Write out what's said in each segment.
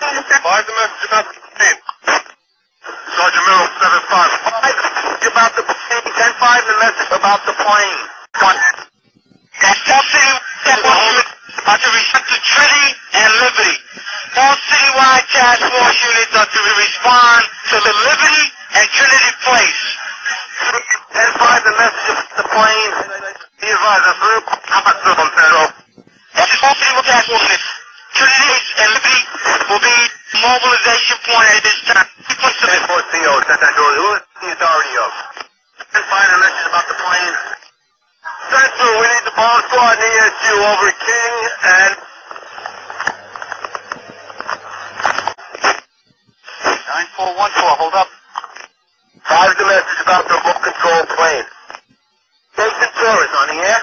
Five the message about the plane. Sergeant Miller, 7-5. About the plane. 10-5 the message about the plane. That's all city. Are to respect to Trinity and Liberty. All citywide task force units are to respond to the Liberty and Trinity place. 10-5 the message about the plane. Be advised, I'm through. I'm not through on Federal. That's all citywide task force units. Trinity and Liberty will be mobilization point at this time. Who is the authority of? 10-5 the message about the plane. Censored, we need the bomb squad and ESU over King and 9414, hold up. 5 the message about the remote control plane. Station Taurus on the air.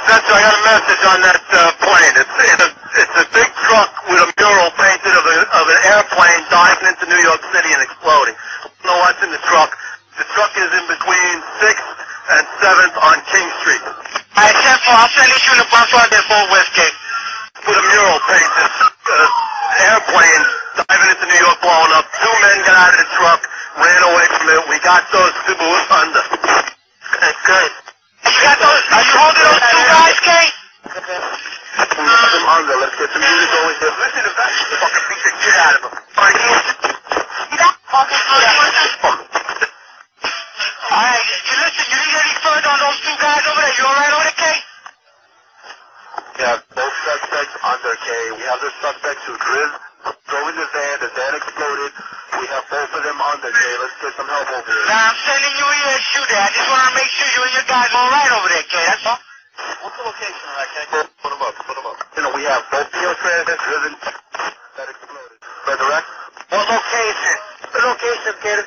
Censored, I got a message on that plane. It's a big truck with a mural painted of an airplane diving into New York City and exploding. I don't know what's in the truck. The truck is in between 6th and 7th on King Street. Alright, 10-4, I'll send you in the bus right there for Westgate. With a mural painted, airplane diving into New York blowing up. 2 men got out of the truck, ran away from it. We got those people under. Good. You got those? Are you holding those 2 guys, Kay? We got them under. Let's get some units over here. Listen to that. Fucking beat the shit out of them. Alright, you got fucking Alright, you listen, you need any further on those 2 guys over there? You alright over there, Kay? Yeah, both suspects under, Kay. We have the suspects who drove in the van exploded. We have both of them under, Kay. Let's get some help over here. Now, I'm sending you here to shoot there. I just want to make sure you and your guys are alright over there, Kay, that's all. What's the location of that, Kay? Put them up. You know, we have both transits driven that exploded. Resurrect? What location? The location, Kay.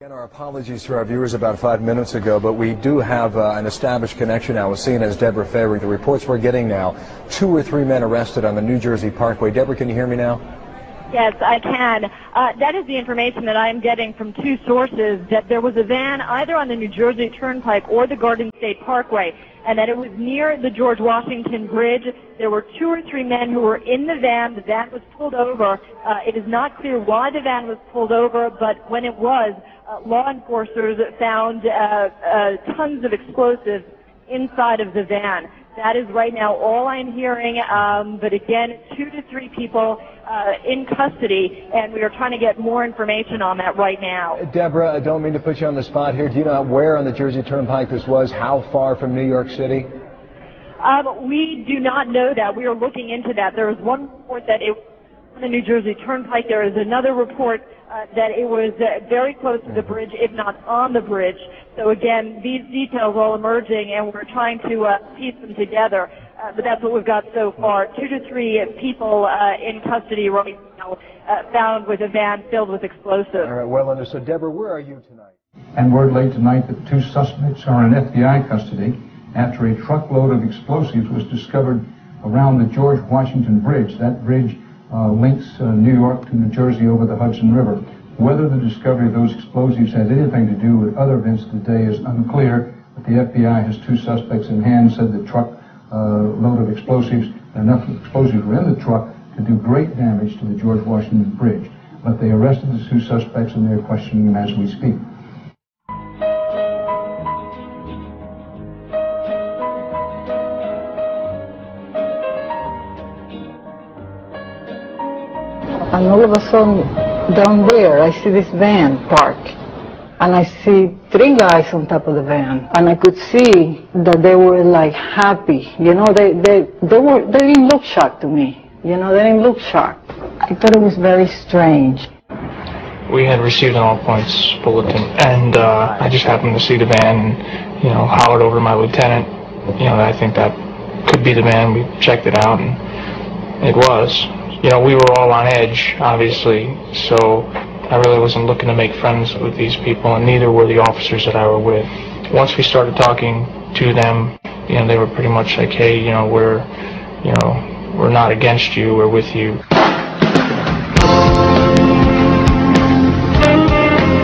And our apologies to our viewers about 5 minutes ago, but we do have an established connection now with CNN's Deborah Favre. The reports we're getting now, 2 or 3 men arrested on the New Jersey Parkway. Deborah, can you hear me now? Yes, I can. That is the information that I'm getting from 2 sources, that there was a van either on the New Jersey Turnpike or the Garden State Parkway, and that it was near the George Washington Bridge. There were 2 or 3 men who were in the van. The van was pulled over. It is not clear why the van was pulled over, but when it was, law enforcers found tons of explosives inside of the van. That is right now all I'm hearing, but again, 2 to 3 people in custody, and we are trying to get more information on that right now. Deborah, I don't mean to put you on the spot here. Do you know where on the Jersey Turnpike this was? How far from New York City? We do not know that. We are looking into that. There is one report that it was on the New Jersey Turnpike. There is another report that it was very close to the bridge, if not on the bridge. So again, these details are all emerging, and we're trying to piece them together. But that's what we've got so far. 2 to 3 people in custody right now, found with a van filled with explosives. All right, well understood. Deborah, where are you tonight? And word late tonight that 2 suspects are in FBI custody after a truckload of explosives was discovered around the George Washington Bridge. That bridge links New York to New Jersey over the Hudson River. Whether the discovery of those explosives has anything to do with other events today is unclear, but the FBI has 2 suspects in hand, said the truck load of explosives, enough explosives were in the truck to do great damage to the George Washington Bridge. But they arrested the 2 suspects and they're questioning them as we speak. And all of a sudden, down there, I see this van parked. And I see 3 guys on top of the van. And I could see that they were like happy. You know, they didn't look shocked to me. You know, they didn't look shocked. I thought it was very strange. We had received an all-points bulletin, and I just happened to see the van and, you know, hollered over to my lieutenant. You know, I think that could be the van. We checked it out, and it was. You know, we were all on edge, obviously, so I really wasn't looking to make friends with these people, and neither were the officers that I were with. Once we started talking to them, you know, they were pretty much like, hey, you know, we're not against you, we're with you.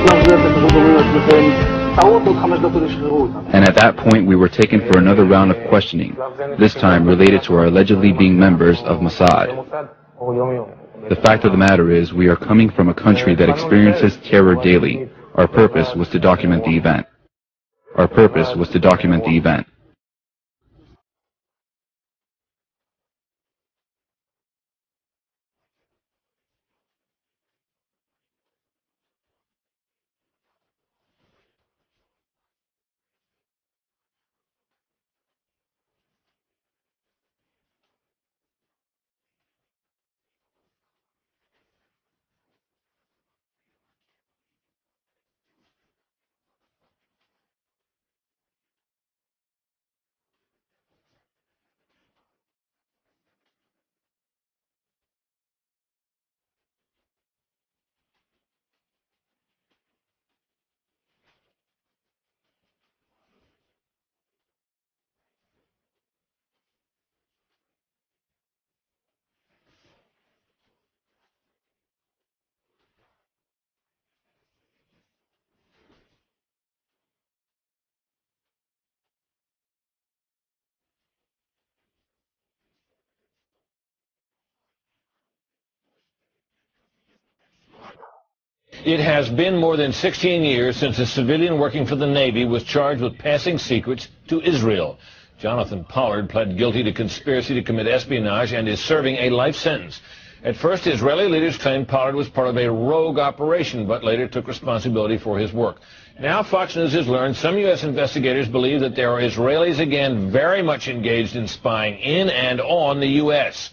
Más veces nosotros vimos que And at that point we were taken for another round of questioning, this time related to our allegedly being members of Mossad. The fact of the matter is we are coming from a country that experiences terror daily. Our purpose was to document the event. Our purpose was to document the event. It has been more than 16 years since a civilian working for the Navy was charged with passing secrets to Israel. Jonathan Pollard pled guilty to conspiracy to commit espionage and is serving a life sentence. At first, Israeli leaders claimed Pollard was part of a rogue operation, but later took responsibility for his work. Now Fox News has learned some U.S. investigators believe that there are Israelis again very much engaged in spying in and on the U.S.,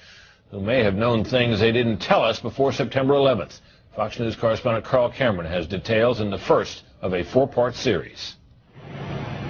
who may have known things they didn't tell us before September 11th. Fox News correspondent Carl Cameron has details in the first of a four-part series.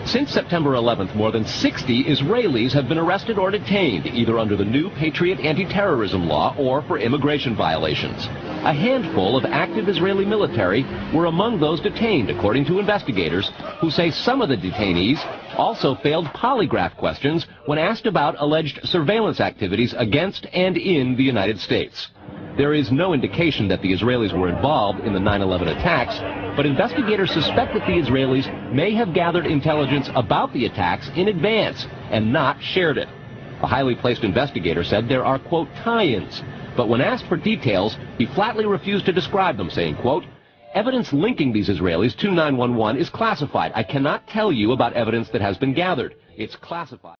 Since September 11th, more than 60 Israelis have been arrested or detained, either under the new Patriot anti-terrorism law or for immigration violations. A handful of active Israeli military were among those detained, according to investigators, who say some of the detainees also failed polygraph questions when asked about alleged surveillance activities against and in the United States. There is no indication that the Israelis were involved in the 9/11 attacks, but investigators suspect that the Israelis may have gathered intelligence about the attacks in advance and not shared it. A highly placed investigator said there are, quote, tie-ins, but when asked for details, he flatly refused to describe them, saying, quote, evidence linking these Israelis to 9/11 is classified. I cannot tell you about evidence that has been gathered. It's classified.